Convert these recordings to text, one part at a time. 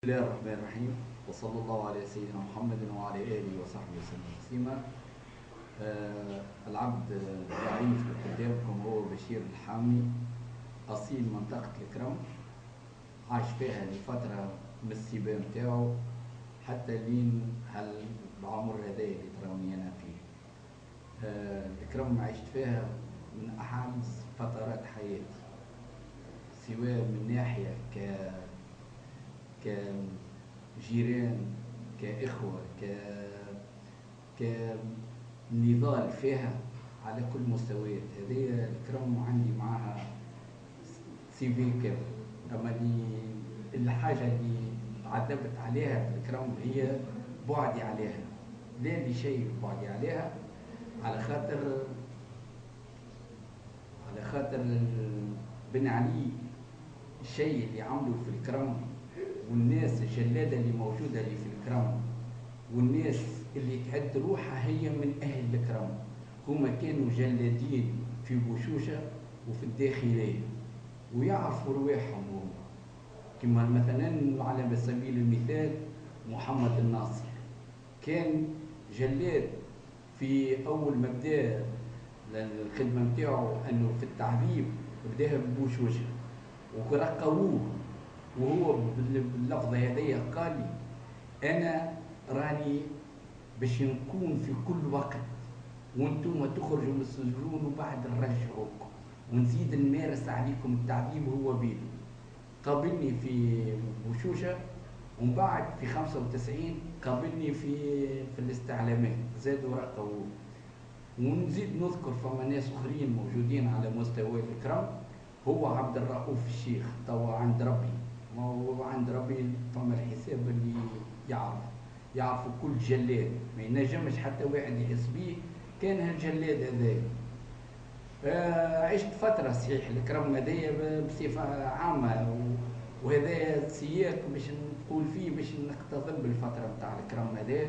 بسم الله الرحمن الرحيم، وصلى الله على سيدنا محمد وعلى آله وصحبه وسلم تسليما. العبد الضعيف اللي قدامكم هو بشير الحامي، أصيل منطقة الكرم، عاش فيها لفترة من السبا متاعو حتى لين العمر هذا اللي تروني أنا فيه. الكرم عشت فيها من أحد فترات حياتي، سواء من ناحية كجيران، كإخوة، كنضال فيها على كل مستويات. هذه الكرم عندي معها سي في كامل. أما الحاجة اللي عذبت عليها في الكرم هي بعدي عليها، لا لشيء بعدي عليها، على خاطر بن علي الشيء اللي عمله في الكرم، والناس الجلادة اللي موجودة اللي في الكرم، والناس اللي تعد روحها هي من أهل الكرم، هما كانوا جلادين في بوشوشة وفي الداخلية ويعرفوا رواحهم. كما مثلا على سبيل المثال محمد الناصر كان جلاد في أول ما بدا الخدمة متاعو، أنه في التعذيب بداها ببوشوشة ورقوه، وهو باللفظة هذيا قال لي أنا راني باش نكون في كل وقت وانتم تخرجوا من السجون وبعد نرجعوكم ونزيد نمارس عليكم التعذيب. هو بيدو قابلني في بوشوشة، ومن بعد في 95 قابلني في الاستعلامات زادوا رقوه. ونزيد نذكر فما ناس اخرين موجودين على مستوى الكرم. هو عبد الرؤوف الشيخ توا عند ربي، ما هو عند ربي فما الحساب اللي يعرف كل جلاد، ما ينجمش حتى واحد يحس بيه كان هالجلاد هذا. عشت فترة صحيح الكرم هذايا بصفة عامة، وهذا سياق باش نقول فيه باش نقتضب بالفترة نتاع الكرم هذا.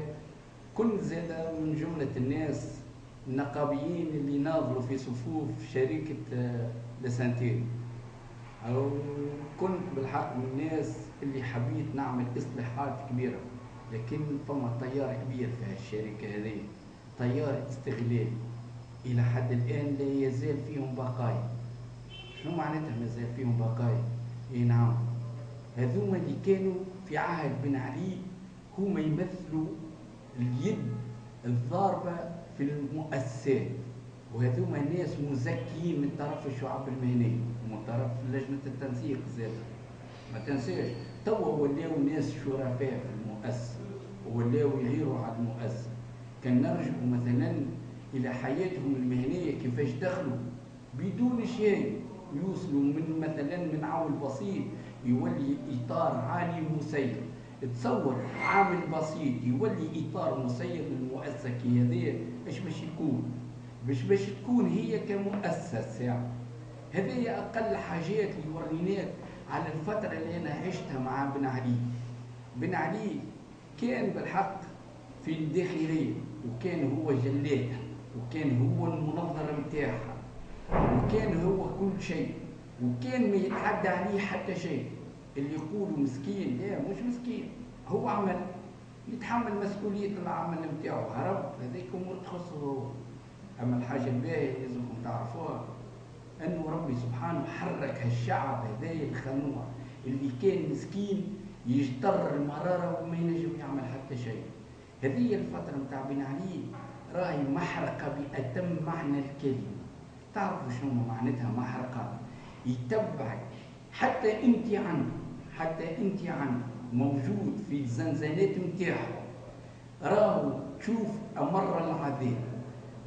كنت زاد من جملة الناس النقابيين اللي ناضلوا في صفوف شركة لسانتين، أو كنت بالحق من الناس اللي حبيت نعمل إصلاحات كبيرة، لكن فما تيار كبير في هالشركة هذه، تيار استغلالي إلى حد الآن لا يزال فيهم بقايا. شنو معناتها ما زال فيهم بقايا؟ إيه نعم، هذوما اللي كانوا في عهد بن علي هما يمثلوا اليد الضاربة في المؤسسات، وهذوما ناس مزكيين من طرف الشعب المهنية ومن طرف لجنة التنسيق زاد. ما تنساش توا ولاو ناس شرفاء في المؤسسة ولاو يغيروا على المؤسسة. كان نرجعوا مثلا إلى حياتهم المهنية كيفاش دخلوا بدون شيء، يوصلوا من مثلا من عامل بسيط يولي إطار عالي مسير. تصور عامل بسيط يولي إطار مسير للمؤسسة كي هذه ايش باش يكون؟ باش تكون هي كمؤسسة ساعة. هذه أقل حاجات اللي وريناك على الفترة اللي أنا عشتها مع بن علي. بن علي كان بالحق في الداخلية، وكان هو جلادها، وكان هو المنظر متاعها، وكان هو كل شيء، وكان ما يتعدى عليه حتى شيء. اللي يقولوا مسكين، لا مش مسكين، هو عمل يتحمل مسؤولية العمل متاعو، هرب هذيك أمور تخصه هو. أما الحاجة الباهية اللي لازمكم تعرفوها أنه ربي سبحانه حرك هالشعب هذايا الخنوع اللي كان مسكين يجتر المرارة وما ينجم يعمل حتى شيء. هذه الفترة متاع بن علي راهي محرقة بأتم معنى الكلمة. تعرفوا شنو معناتها محرقة؟ يتبعك حتى انت عنه موجود في الزنزانات متاعه، راهو تشوف أمر العذاب.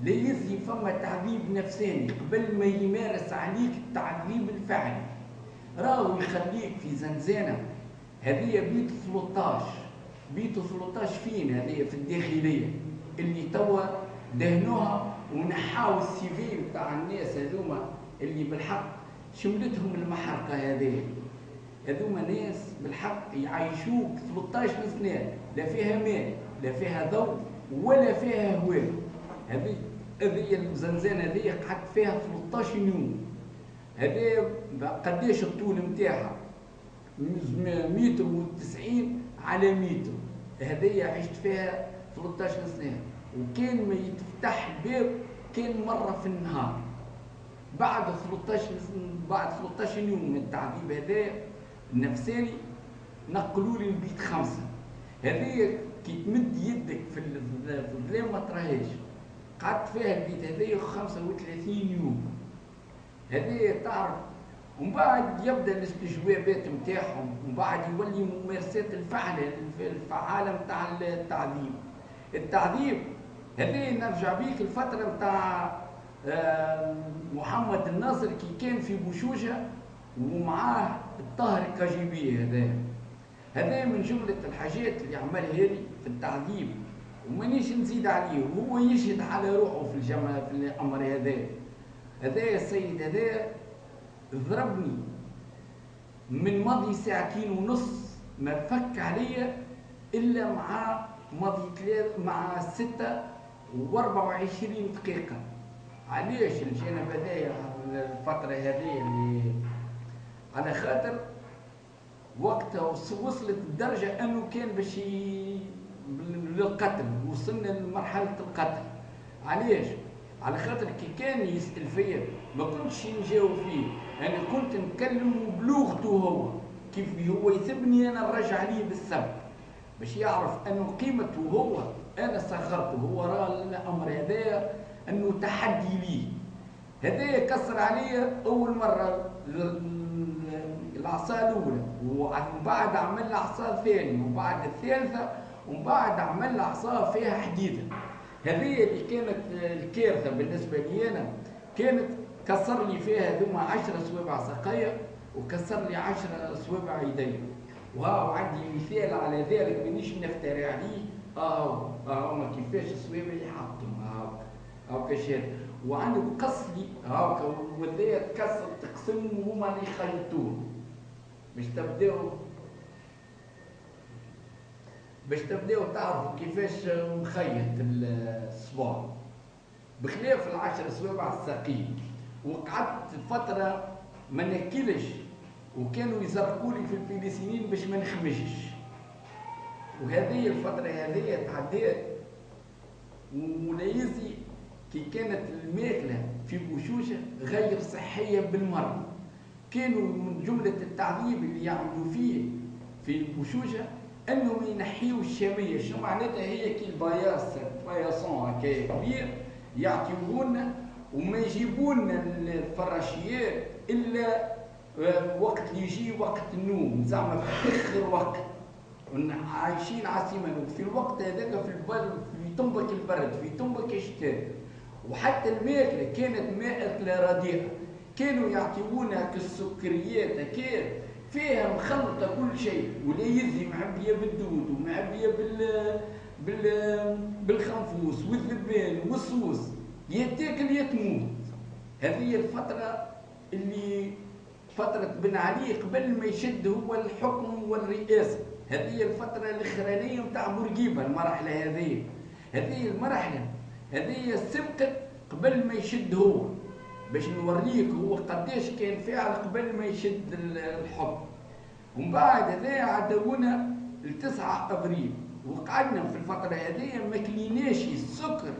لا يزي فما تعذيب نفساني قبل ما يمارس عليك التعذيب الفعلي، راهو يخليك في زنزانة. هذه بيت 13 فين؟ هذه في الداخلية اللي توا دهنوها ونحاو السي في بتاع الناس هذوما اللي بالحق شملتهم المحرقة هذه. هذوما ناس بالحق يعيشوك 13 سنة، لا فيها ماء لا فيها ضوء ولا فيها هواء. هذه الزنزانة هذه قعدت فيها 13 يوم. هذه قداش الطول متاعها؟ متر و90 على متر. هذه عشت فيها 13 سنة، وكان ما يتفتح الباب كان مرة في النهار. بعد 13 يوم من التعذيب هذا النفساني نقلوا لي البيت 5. هذه كي تمد يدك في الظلام ما تراهاش. قعدت فيها البيت هذايا 35 يوم. هذه تعرف، ومن بعد يبدا الاستجوابات نتاعهم، ومن بعد يولي ممارسات الفعاله نتاع التعذيب. التعذيب هذه نرجع بيك الفتره نتاع محمد الناصر كي كان في بوشوشه ومعاه الطاهر الكاجيبي. هذا من جمله الحاجات اللي عملها لي في التعذيب، ومانيش نزيد عليه، وهو يشهد على روحه في الجامعه في الامر هذا السيد هذا ضربني من ماضي ساعتين ونص، ما فك عليا الا مع 6 و24 دقيقه. علاش الجانب هذايا الفتره هذه اللي على خاطر وقتها وصلت الدرجه انه كان باش للقتل، وصلنا لمرحله القتل. علاش؟ على خاطر كي كان يسال فيا ما كنتش نجاوب فيه، انا كنت نكلمه بلغته هو، كيف هو يثبني انا نرجع عليه بالسب باش يعرف انه قيمته هو. انا صغرته، هو راه الامر هذايا انه تحدي ليه. هذايا كسر عليا اول مره العصا الاولى، ومن بعد عمل عصا ثانيه، وبعد الثالثه، ومن بعد عمل عصا فيها حديده. هذه اللي كانت الكارثه بالنسبه لي انا، كانت كسر لي فيها ذوما 10 صوابع ساقيه، وكسر لي 10 صوابع يدي. وها عندي مثال على ذلك مانيش نفتري عليه. ما كيفاش صوابع يحطهم هاو كشات، وعنده قص لي هاكا، وذا تكسر تقسم وهما اللي يخيطوه باش تبداو تعرفوا كيفاش مخيط الصباع، بخلاف ال10 صوابع الساقين. وقعدت فتره ما ناكلش، وكانوا يزرقوا لي في البيليسينين باش ما نخمجش. وهذه الفتره هذه تعدات. وليزي كي كانت الماكله في بوشوشه غير صحيه بالمره، كانوا من جمله التعذيب اللي يعملوا فيه في بوشوشه انهم ينحيوا الشاميه. شنو معناتها؟ هي كي الباياسون هكايا كبير يعطيوهولنا، وما يجيبولنا الفراشيات الا وقت اللي يجي وقت النوم، زعما في اخر وقت عايشين عاصمه. في الوقت هذاك في تنبك البرد، في تنبك الشتاء. وحتى الماكله كانت ماكله رديئه، كانوا يعطيونا كالسكريات هكايا فيها مخلطه كل شيء، ولا يزي معبيه بالدود ومعبيه بالخنفوس والذبان والصوص، يا تاكل يا تموت. هذه الفتره اللي فتره بن علي قبل ما يشد هو الحكم والرئاسه. هذه الفتره الاخرانيه نتاع بورقيبه، المرحله هذه المرحله هذه سبقت قبل ما يشد هو، باش نوريك هو قداش كان فاعل قبل ما يشد الحكم. ومن بعد هذا عدونا ل9 ابريل، وقعدنا في الفتره هذه ما كليناش السكر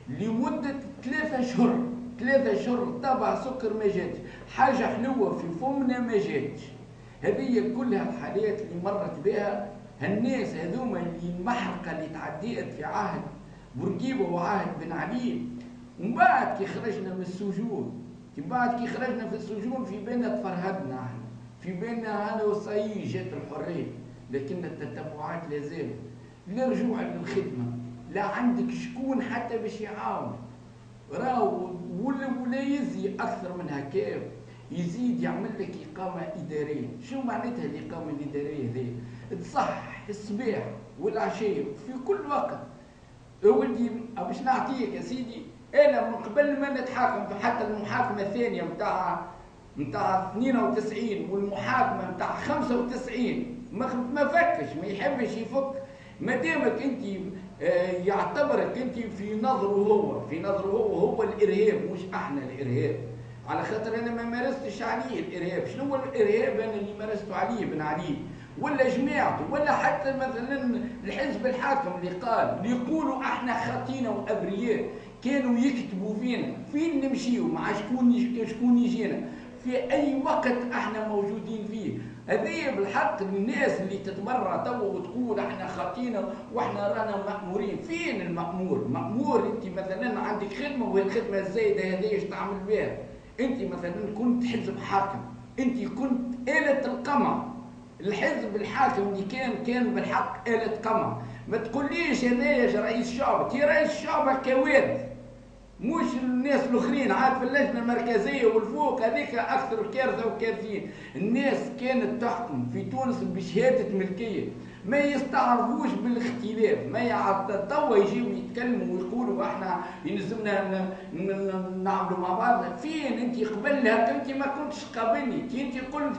لمده 3 شهور. 3 شهور طبع سكر ما جاتش، حاجه حلوه في فمنا ما جاتش. هذه كلها الحالات اللي مرت بها الناس هذوما، اللي المحرقه اللي تعديت في عهد بورقيبه وعهد بن علي. ومن بعد كي خرجنا من السجون، كي خرجنا في السجون في بالنا تفرهدنا احنا، في بالنا انا وصاي جات الحريه، لكن التتبعات لا زالت. لا رجوع للخدمه، لا عندك شكون حتى باش يعاون. راهو ولا يزي اكثر من هكا، يزيد يعمل لك اقامه اداريه. شو معناتها الاقامه الاداريه هذه؟ تصح الصباح والعشيه في كل وقت. ولدي باش نعطيك يا سيدي، انا من قبل ما نتحاكم حتى المحاكمه الثانيه نتاع 92 والمحاكمه نتاع 95 ما فكش، ما يحبش يفك. ما دامك انت يعتبرك انت في نظره هو الارهاب، مش احنا الارهاب. على خاطر انا ما مارستش عليه الارهاب. شنو هو الارهاب انا اللي مارسته عليه بن علي ولا جماعته ولا حتى مثلا الحزب الحاكم اللي يقولوا احنا خاطينا وابرياء، كانوا يكتبوا فينا فين نمشيو مع شكون يجينا في اي وقت احنا موجودين فيه. هذه بالحق الناس اللي تتبرع توا وتقول احنا خاطينا واحنا رانا مأمورين. فين المأمور؟ مأمور انت مثلا عندك خدمه والخدمه الزايده هذه ايش تعمل بها؟ انت مثلا كنت حزب حاكم، انت كنت آلة القمع. الحزب الحاكم اللي كان بالحق آلة قمع. ما تقوليش هذايا رئيس شعب، تي رئيس شعب كوارث، مش الناس الاخرين عاد في اللجنه المركزيه والفوق هذيك اكثر كارثه وكارثين. الناس كانت تحكم في تونس بشهاده ملكيه، ما يستعرفوش بالاختلاف، ما يعرف توا يجيو يتكلموا ويقولوا احنا يلزمنا نعملوا مع بعض. فين انت قبلها؟ انت ما كنتش قابلني، انت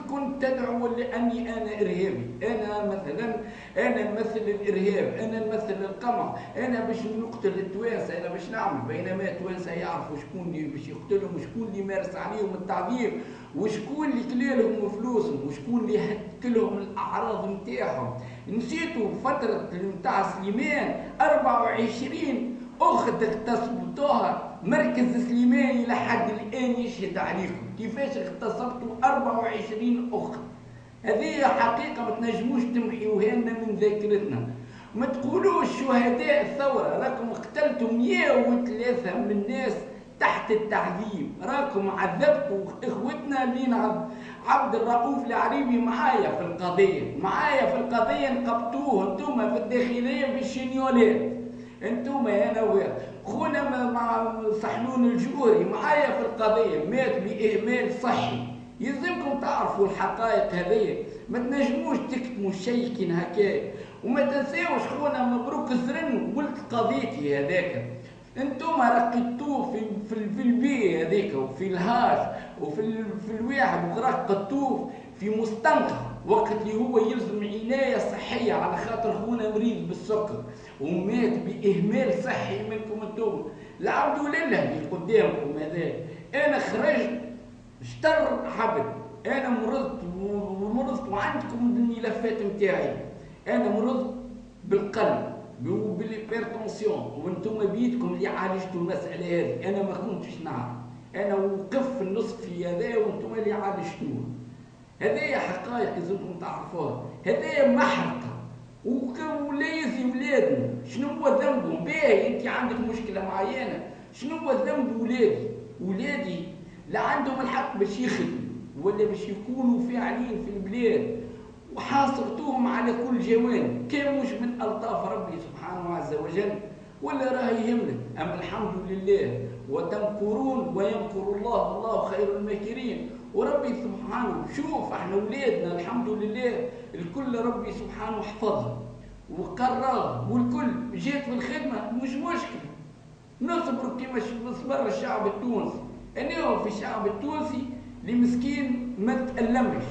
كنت تدعو لاني انا ارهابي، انا مثلا انا نمثل الارهاب، انا نمثل القمع، انا باش نقتل التوانسه، انا باش نعمل. بينما التوانسه يعرفوا شكون اللي باش يقتلهم وشكون اللي يمارس عليهم التعذيب وشكون اللي كلالهم فلوسهم وشكون اللي هتك لهم الاعراض نتاعهم. نسيتوا فترة نتاع سليمان 24 أخت اغتصبتوها، مركز سليمان لحد الآن يشهد عليكم كيفاش اغتصبتوا 24 أخت. هذه حقيقة ما تنجموش تمحيوها لنا من ذاكرتنا. ما تقولوش شهداء الثورة، راكم قتلتوا 103 من الناس تحت التعذيب، راكم عذبتوا اخوتنا اللي عبد الرؤوف العريبي معايا في القضية نقبتوه انتم في الداخلية بالشنيولات، انتم انا خونا مع صحنون الجوري معايا في القضية مات بإهمال صحي. يلزمكم تعرفوا الحقائق هذه، ما تنجموش تكتموا شيء كي هكايا. وما تنساوش خونا مبروك الزرن ولد قضيتي هذاك، انتم رقدتوه في البي هذيك وفي الهاج وفي الواحد ورقدتوه في مستنقع وقت اللي هو يلزم عنايه صحيه على خاطر خونا مريض بالسكر ومات باهمال صحي منكم انتم. العبد لله اللي قدامكم هذا. انا خرجت شطر حبل، انا مرضت وعندكم الملفات نتاعي. انا مرضت بالقلب بالهيبرتونسيون وانتم بيدكم اللي عالجتوا المساله هذه. انا ما كنتش نعرف، انا وقف في النصف في هذا وانتم اللي عالجتوه. هذه حقائق لازمكم تعرفوها. هذه محرقه ولازم ولادنا شنو هو ذنبهم؟ باهي انت عندك مشكله معينه، شنو هو ذنب ولادي لا عندهم الحق باش يخدموا ولا باش يكونوا فاعلين في البلاد وحاصرتوهم على كل جوانب. كان مش من الطاف ربي سبحانه عز وجل ولا راه يهمنا؟ اما الحمد لله وتمكرون ويمكر الله والله خير الماكرين. وربي سبحانه شوف احنا ولادنا الحمد لله الكل ربي سبحانه حفظهم وقراهم والكل جات في الخدمه مش مشكله. نصبروا كما صبر الشعب التونسي. انا هو في الشعب التونسي اللي مسكين ما تألمش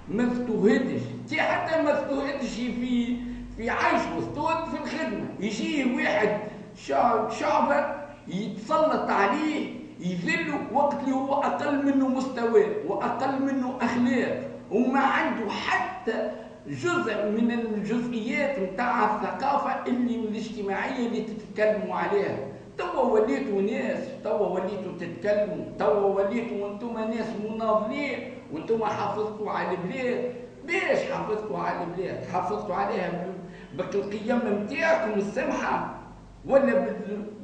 ما اضطهدش، حتى ما اضطهدش في عيشه، اضطهد في الخدمه. يجيه واحد شعبه يتسلط عليه يذله وقت اللي هو اقل منه مستوى واقل منه اخلاق وما عنده حتى جزء من الجزئيات نتاع الثقافه اللي الاجتماعيه اللي تتكلموا عليها. توا وليتوا ناس، توا وليتوا تتكلموا، توا وليتوا وانتم ناس مناضلين وانتم حافظتوا على البلاد. باش حافظتوا على البلاد؟ حافظتوا عليها بالقيم نتاعكم السمحه ولا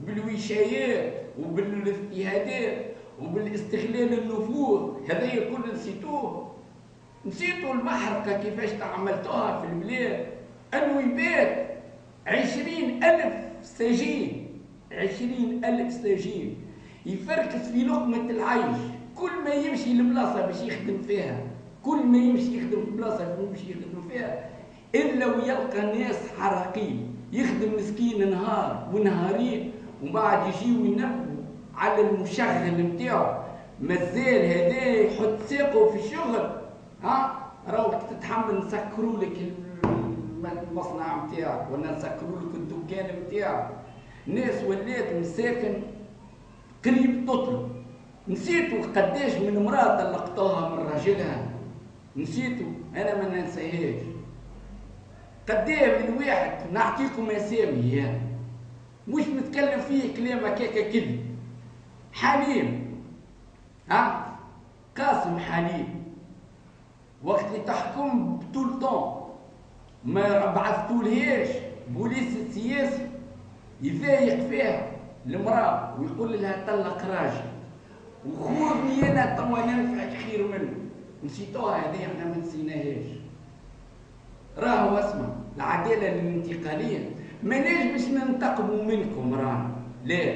بالوشايات وبالاجتهادات وبالاستغلال النفوذ؟ هذا كل نسيتوه. نسيتوا المحرقه كيفاش تعملتوها في البلاد. النويبات 20,000 سجين، 20,000 سجين يفركس في لقمة العيش. كل ما يمشي لبلاصة باش يخدم فيها، كل ما يمشي يخدم في بلاصة باش يخدم فيها إلا ويلقى ناس حراقين. يخدم مسكين نهار ونهارين ومن بعد يجيو ينبهوا على المشغل نتاعو مازال هذا يحط ساقه في الشغل. راهو تتحمل نسكروا لك المصنع نتاعك ولا نسكروا لك الدكان نتاعك. ناس ولات مساكن قريب تطلب نسيتوا قداش من امرأة طلقتوها من راجلها؟ نسيتوا؟ أنا ما ننساهاش. قداش من واحد نعطيكم أسامي يعني. مش نتكلم فيه كلام هكاكا كذب. حليم، قاسم حليم، وقت اللي تحكم طول طون ما بعثتولهاش بوليس السياسي يضايق فيها المرأة ويقول لها طلق راجل، وخورني انا توا ننفعك خير منه. نسيتوها هذه، احنا ما نسيناهاش. راهو اسمع، العدالة الانتقالية ماناش باش ننتقموا منكم رانا، لا،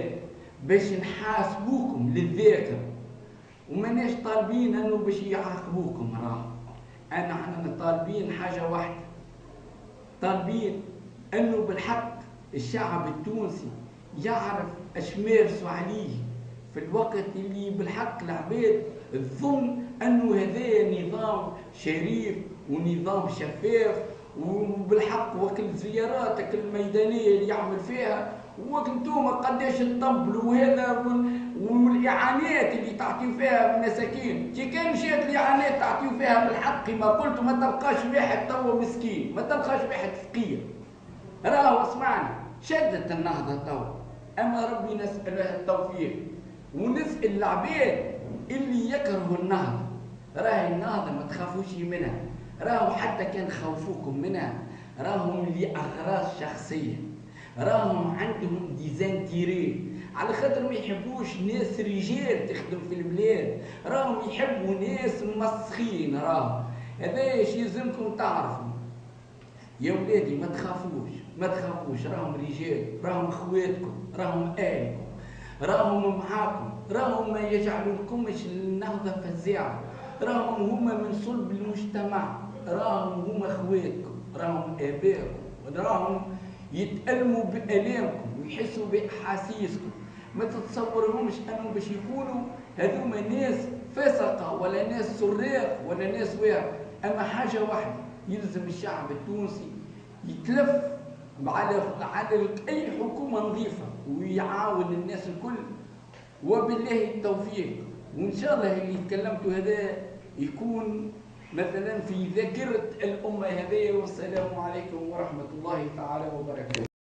باش نحاسبوكم للذاكر، وماناش طالبين انه باش يعاقبوكم راهو. احنا طالبين حاجة واحدة، طالبين انه بالحق الشعب التونسي يعرف اش مارسوا عليه في الوقت اللي بالحق العباد تظن انه هذا نظام شريف ونظام شفاف، وبالحق وقت زياراتك الميدانيه اللي يعمل فيها، وقت انتم قداش تطبلوا وهذا، والاعانات اللي تعطيو فيها المساكين. كي كان مشات الاعانات تعطيو فيها بالحق كما قلت، ما تلقاش واحد توا مسكين، ما تلقاش واحد فقير. راهو اسمعني، شدت النهضه توا، اما ربي نسأله التوفيق، ونسأل العباد اللي يكرهوا النهضه. راهي النهضه ما تخافوش منها، راهو حتى كان خوفوكم منها راهم لأغراض شخصيه، راهم عندهم ديزانتيري، على خاطر ما يحبوش ناس رجال تخدم في البلاد، راهم يحبوا ناس مسخين. راهم هذا ايش يلزمكم تعرفوا يا ولادي. ما تخافوش، ما تخافوش، راهم رجال، راهم اخواتكم، راهم اهلكم، راهم معاكم، راهم ما يجعلونكمش النهضه فزاعه، راهم هما من صلب المجتمع، راهم هما اخواتكم، راهم ابائكم، راهم يتألموا بآلامكم ويحسوا بأحاسيسكم. ما تتصورهمش انهم باش يكونوا هذوما ناس فسقه ولا ناس سراق ولا ناس واعر. اما حاجه واحده، يلزم الشعب التونسي يتلف على اي حكومه نظيفه ويعاون الناس الكل، وبالله التوفيق. وان شاء الله اللي تكلمته هذا يكون مثلا في ذاكره الامه هذه. والسلام عليكم ورحمه الله تعالى وبركاته.